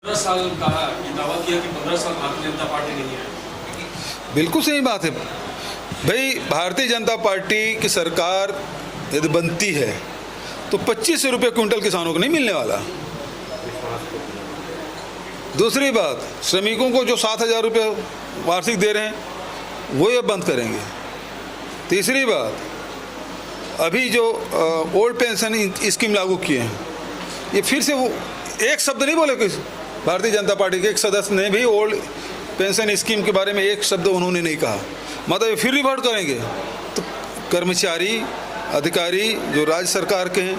15 साल कहा, ये दावा किया कि 15 साल भारतीय जनता पार्टी नहीं है। बिल्कुल सही बात है भाई। भारतीय जनता पार्टी की सरकार यदि बनती है तो 25 रुपये क्विंटल किसानों को नहीं मिलने वाला। दूसरी बात, श्रमिकों को जो 7,000 रुपये वार्षिक दे रहे हैं वो ये बंद करेंगे। तीसरी बात, अभी जो ओल्ड पेंशन स्कीम लागू किए हैं, ये फिर से वो एक शब्द नहीं बोले किस भारतीय जनता पार्टी के एक सदस्य ने भी ओल्ड पेंशन स्कीम के बारे में एक शब्द उन्होंने नहीं कहा। मतलब फिर रिवर्ट करेंगे तो कर्मचारी अधिकारी जो राज्य सरकार के हैं,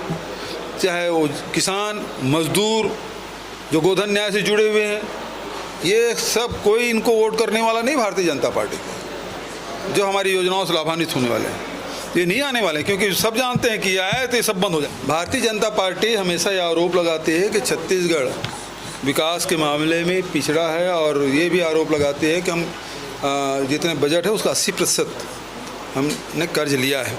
चाहे वो किसान मजदूर जो गोधन न्याय से जुड़े हुए हैं, ये सब कोई इनको वोट करने वाला नहीं भारतीय जनता पार्टी को, जो हमारी योजनाओं से लाभान्वित होने वाले हैं। ये नहीं आने वाले, क्योंकि सब जानते हैं कि आए तो ये सब बंद हो जाए। भारतीय जनता पार्टी हमेशा ये आरोप लगाती है कि छत्तीसगढ़ विकास के मामले में पिछड़ा है, और ये भी आरोप लगाती है कि हम जितने बजट है उसका 80% हमने कर्ज लिया है।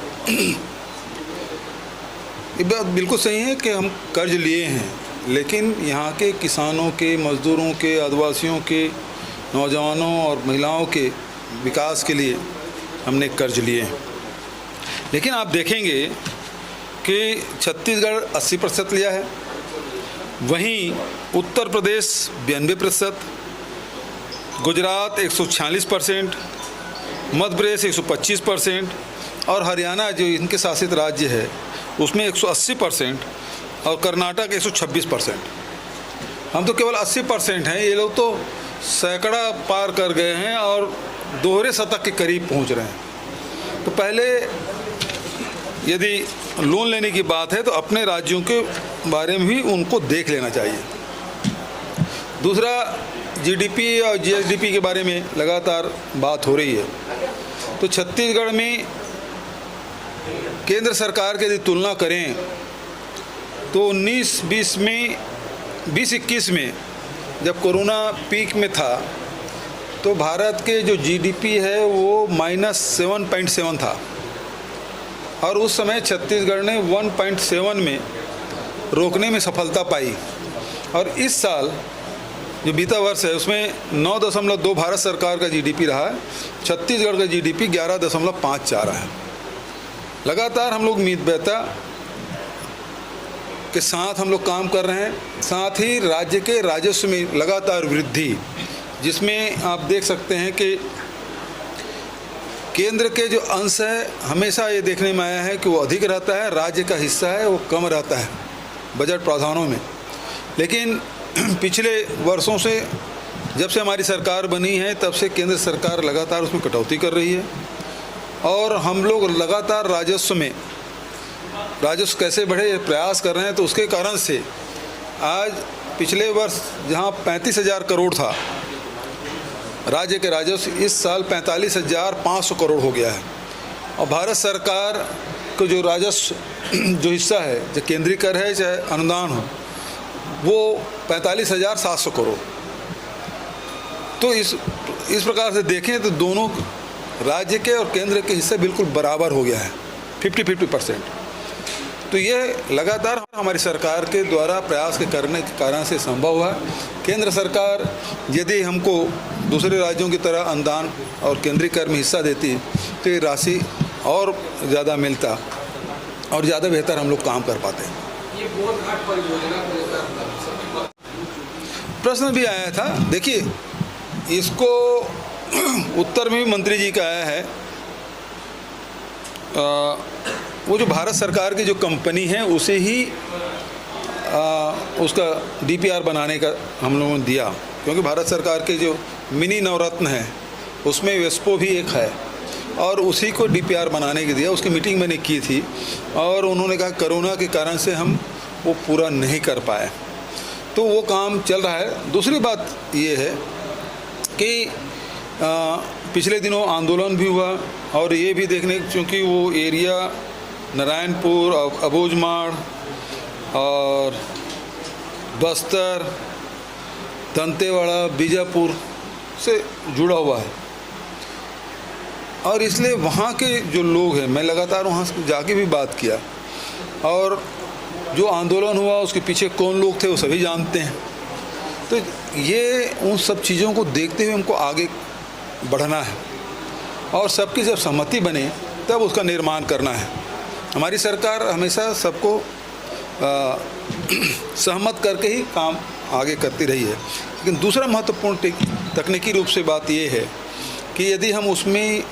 ये बात बिल्कुल सही है कि हम कर्ज लिए हैं, लेकिन यहाँ के किसानों के, मजदूरों के, आदिवासियों के, नौजवानों और महिलाओं के विकास के लिए हमने कर्ज लिए हैं। लेकिन आप देखेंगे कि छत्तीसगढ़ 80% लिया है, वहीं उत्तर प्रदेश 92%, गुजरात 146%, मध्य प्रदेश 125% और हरियाणा जो इनके शासित राज्य है उसमें 180% और कर्नाटक 126%। हम तो केवल 80% हैं, ये लोग तो सैकड़ा पार कर गए हैं और दोहरे शतक के करीब पहुंच रहे हैं। तो पहले यदि लोन लेने की बात है तो अपने राज्यों के बारे में भी उनको देख लेना चाहिए। दूसरा, जीडीपी और जीएसडीपी के बारे में लगातार बात हो रही है, तो छत्तीसगढ़ में केंद्र सरकार की यदि तुलना करें तो 19-20 में 20-21 में जब कोरोना पीक में था तो भारत के जो जीडीपी है वो -7.7 था, और उस समय छत्तीसगढ़ ने 1.7 में रोकने में सफलता पाई। और इस साल जो बीता वर्ष है उसमें 9.2 भारत सरकार का जीडीपी रहा है, छत्तीसगढ़ का जीडीपी 11.5 जा रहा है। लगातार हम लोग मितव्ययता के साथ हम लोग काम कर रहे हैं, साथ ही राज्य के राजस्व में लगातार वृद्धि, जिसमें आप देख सकते हैं कि केंद्र के जो अंश है हमेशा ये देखने में आया है कि वो अधिक रहता है, राज्य का हिस्सा है वो कम रहता है बजट प्रावधानों में। लेकिन पिछले वर्षों से जब से हमारी सरकार बनी है तब से केंद्र सरकार लगातार उसमें कटौती कर रही है, और हम लोग लगातार राजस्व कैसे बढ़े ये प्रयास कर रहे हैं। तो उसके कारण से आज पिछले वर्ष जहां 35,000 करोड़ था राज्य के राजस्व, इस साल 45,500 करोड़ हो गया है। और भारत सरकार को जो राजस्व जो हिस्सा है, चाहे केंद्रीय कर है चाहे अनुदान हो, वो 45,700 करोड़। तो इस प्रकार से देखें तो दोनों राज्य के और केंद्र के हिस्से बिल्कुल बराबर हो गया है, 50-50%। तो ये लगातार हमारी सरकार के द्वारा प्रयास के करने के कारण से संभव हुआ। केंद्र सरकार यदि हमको दूसरे राज्यों की तरह अनुदान और केंद्रीय कर में हिस्सा देती तो ये राशि और ज़्यादा मिलता और ज़्यादा बेहतर हम लोग काम कर पाते। ये बहुत घाट परियोजना को लेकर प्रश्न भी आया था, देखिए इसको उत्तर में भी मंत्री जी का आया है। वो जो भारत सरकार की जो कंपनी है उसे ही उसका डीपीआर बनाने का हम लोगों ने दिया, क्योंकि भारत सरकार के जो मिनी नवरत्न है उसमें वेस्पो भी एक है, और उसी को डीपीआर बनाने के दिया। उसकी मीटिंग मैंने की थी और उन्होंने कहा कोरोना के कारण से हम वो पूरा नहीं कर पाए, तो वो काम चल रहा है। दूसरी बात ये है कि पिछले दिनों आंदोलन भी हुआ, और ये भी देखने, क्योंकि वो एरिया नारायणपुर और अबूझमाड़ और बस्तर, दंतेवाड़ा, बीजापुर से जुड़ा हुआ है, और इसलिए वहाँ के जो लोग हैं, मैं लगातार वहाँ जाके भी बात किया, और जो आंदोलन हुआ उसके पीछे कौन लोग थे वो सभी जानते हैं। तो ये उन सब चीज़ों को देखते हुए हमको आगे बढ़ना है और सबकी जब सहमति बने तब उसका निर्माण करना है। हमारी सरकार हमेशा सबको सहमत करके ही काम आगे करती रही है। लेकिन दूसरा महत्वपूर्ण तकनीकी रूप से बात ये है कि यदि हम उसमें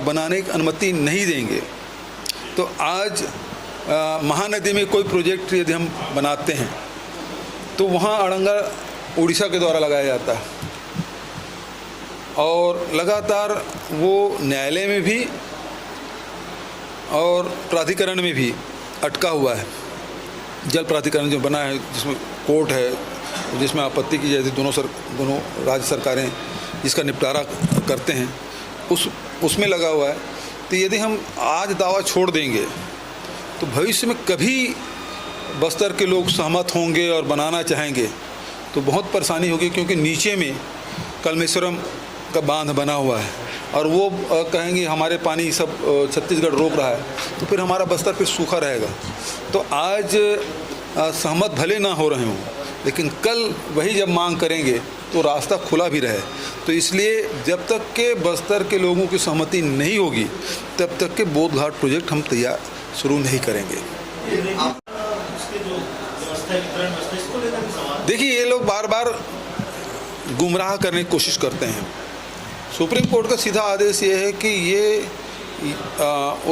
बनाने की अनुमति नहीं देंगे तो आज महानदी में कोई प्रोजेक्ट यदि हम बनाते हैं तो वहाँ अड़ंगा उड़ीसा के द्वारा लगाया जाता है और लगातार वो न्यायालय में भी और प्राधिकरण में भी अटका हुआ है। जल प्राधिकरण जो बना है जिसमें कोर्ट है, जिसमें आपत्ति की जाती है, दोनों राज्य सरकारें जिसका निपटारा करते हैं, उसमें लगा हुआ है। तो यदि हम आज दावा छोड़ देंगे तो भविष्य में कभी बस्तर के लोग सहमत होंगे और बनाना चाहेंगे तो बहुत परेशानी होगी, क्योंकि नीचे में कलमेश्वरम का बांध बना हुआ है और वो कहेंगे हमारे पानी सब छत्तीसगढ़ रोक रहा है, तो फिर हमारा बस्तर फिर सूखा रहेगा। तो आज सहमत भले ना हो रहे हों, लेकिन कल वही जब मांग करेंगे तो रास्ता खुला भी रहे। तो इसलिए जब तक के बस्तर के लोगों की सहमति नहीं होगी तब तक के बोध घाट प्रोजेक्ट हम तैयार शुरू नहीं करेंगे। देखिए, ये लोग बार बार गुमराह करने की कोशिश करते हैं। सुप्रीम कोर्ट का सीधा आदेश ये है कि ये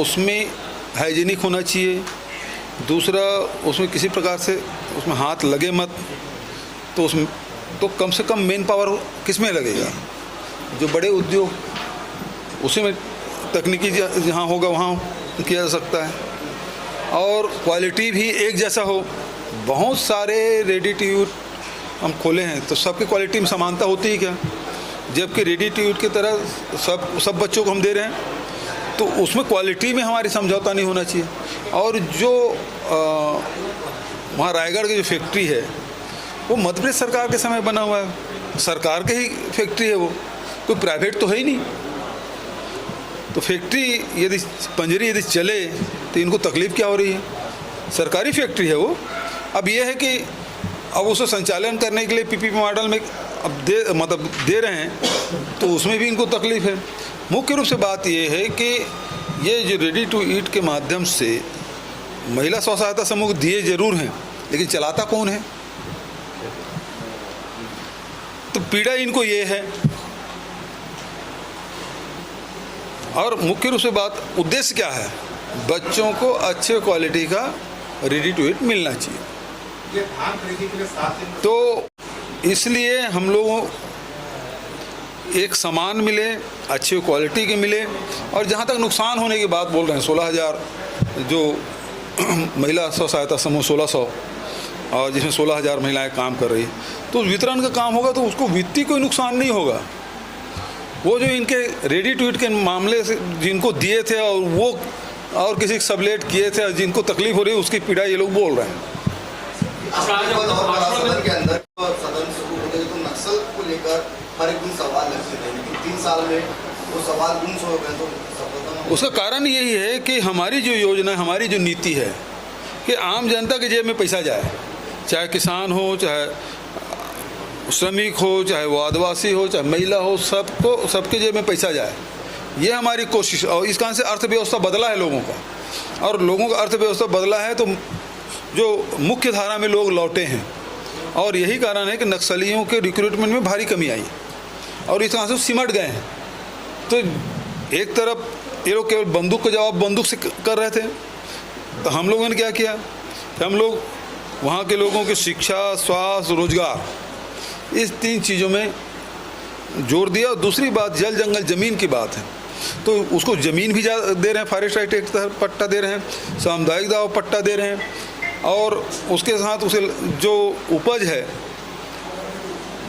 उसमें हाइजीनिक होना चाहिए, दूसरा उसमें किसी प्रकार से उसमें हाथ लगे मत। तो उसमें तो कम से कम मेन पावर किस में लगेगा? जो बड़े उद्योग, उसी में तकनीकी जहाँ होगा वहाँ किया जा सकता है और क्वालिटी भी एक जैसा हो। बहुत सारे रेडी टू यूज हम खोले हैं तो सबकी क्वालिटी में समानता होती है क्या? जबकि रेडी टू यूज की तरह सब बच्चों को हम दे रहे हैं तो उसमें क्वालिटी में हमारी समझौता नहीं होना चाहिए। और जो वहाँ रायगढ़ की जो फैक्ट्री है वो मध्य प्रदेश सरकार के समय बना हुआ है, सरकार के ही फैक्ट्री है, वो कोई प्राइवेट तो है ही नहीं। तो फैक्ट्री यदि पंजरी यदि चले तो इनको तकलीफ़ क्या हो रही है? सरकारी फैक्ट्री है वो। अब ये है कि अब उसे संचालन करने के लिए पीपीपी मॉडल में अब दे रहे हैं तो उसमें भी इनको तकलीफ़ है। मुख्य रूप से बात ये है कि ये जो रेडी टू ईट के माध्यम से महिला स्व सहायता समूह दिए जरूर हैं, लेकिन चलाता कौन है? तो पीड़ा इनको ये है। और मुख्य रूप से बात उद्देश्य क्या है? बच्चों को अच्छे क्वालिटी का रेडी टू ईट मिलना चाहिए। तो इसलिए हम लोगों एक सामान मिले, अच्छी क्वालिटी के मिले। और जहाँ तक नुकसान होने की बात बोल रहे हैं, 16,000 जो महिला स्व सहायता समूह 1600 और जिसमें 16,000 महिलाएं काम कर रही, तो वितरण का काम होगा तो उसको वित्तीय कोई नुकसान नहीं होगा। वो जो इनके रेडी टू ईट के मामले से जिनको दिए थे और वो और किसी सबलेट किए थे और जिनको तकलीफ हो रही है उसकी पीड़ा ये लोग बोल रहे हैं। सदन के अंदर सदन शुरू हो गए तो नक्सल को लेकर हर एक दिन सवाल लगते थे, लेकिन 3 साल में वो सवाल गुम हो गए। तो उसका कारण यही है कि हमारी जो योजना, हमारी जो नीति है कि आम जनता के जेब में पैसा जाए, चाहे किसान हो, चाहे श्रमिक हो, चाहे वो आदिवासी हो, चाहे महिला हो, सबके जेब में पैसा जाए, ये हमारी कोशिश। और इस कारण से अर्थव्यवस्था बदला है लोगों का, और लोगों का अर्थव्यवस्था बदला है तो जो मुख्य धारा में लोग लौटे हैं। और यही कारण है कि नक्सलियों के रिक्रूटमेंट में भारी कमी आई और इस कारण से सिमट गए हैं। तो एक तरफ ये लोग केवल बंदूक का जवाब बंदूक से कर रहे थे, तो हम लोगों ने क्या किया कि हम लोग वहाँ के लोगों की शिक्षा, स्वास्थ्य, रोजगार, इस 3 चीज़ों में जोर दिया। और दूसरी बात जल जंगल ज़मीन की बात है, तो उसको ज़मीन भी दे रहे हैं, फॉरेस्ट राइट एक्ट पट्टा दे रहे हैं, सामुदायिक दावा पट्टा दे रहे हैं, और उसके साथ उसे जो उपज है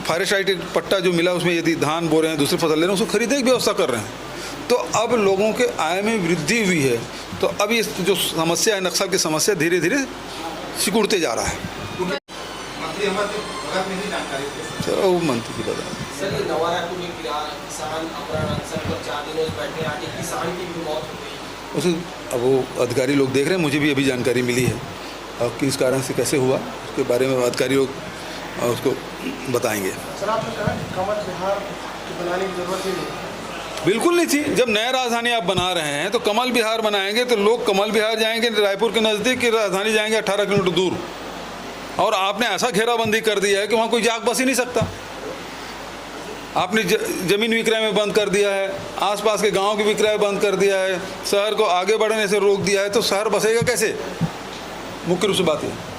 फॉरेस्ट राइट एक्ट पट्टा जो मिला उसमें यदि धान बो रहे हैं, दूसरी फसल ले रहे हैं, उसको खरीदने की व्यवस्था कर रहे हैं। तो अब लोगों के आय में वृद्धि हुई है। तो अब ये जो समस्या है, नक्सल की समस्या, धीरे धीरे सिकुड़ते जा रहा है। चलो वो मंत्री की बता सर, ये नवा रायपुर में किसान अपहरण अनशन पर 4 दिनों से बैठे आके किसान की भी मौत हो गई। उसे अब वो अधिकारी लोग देख रहे हैं, मुझे भी अभी जानकारी मिली है और किस कारण से कैसे हुआ उसके बारे में अधिकारी लोग उसको बताएंगे। सर आपने कहा कि कमल विहार की बनाने की जरूरत ही नहीं। बिल्कुल नहीं थी। जब नया राजधानी आप बना रहे हैं तो कमल विहार बनाएंगे तो लोग कमल विहार जाएंगे, रायपुर के नज़दीक की राजधानी जाएंगे 18 किलोमीटर दूर, और आपने ऐसा घेराबंदी कर दिया है कि वहाँ कोई जाग बस ही नहीं सकता। आपने ज़मीन विक्रय में बंद कर दिया है, आसपास के गांव के विक्रय बंद कर दिया है, शहर को आगे बढ़ने से रोक दिया है, तो शहर बसेगा कैसे? मुख्य रूप से बात है।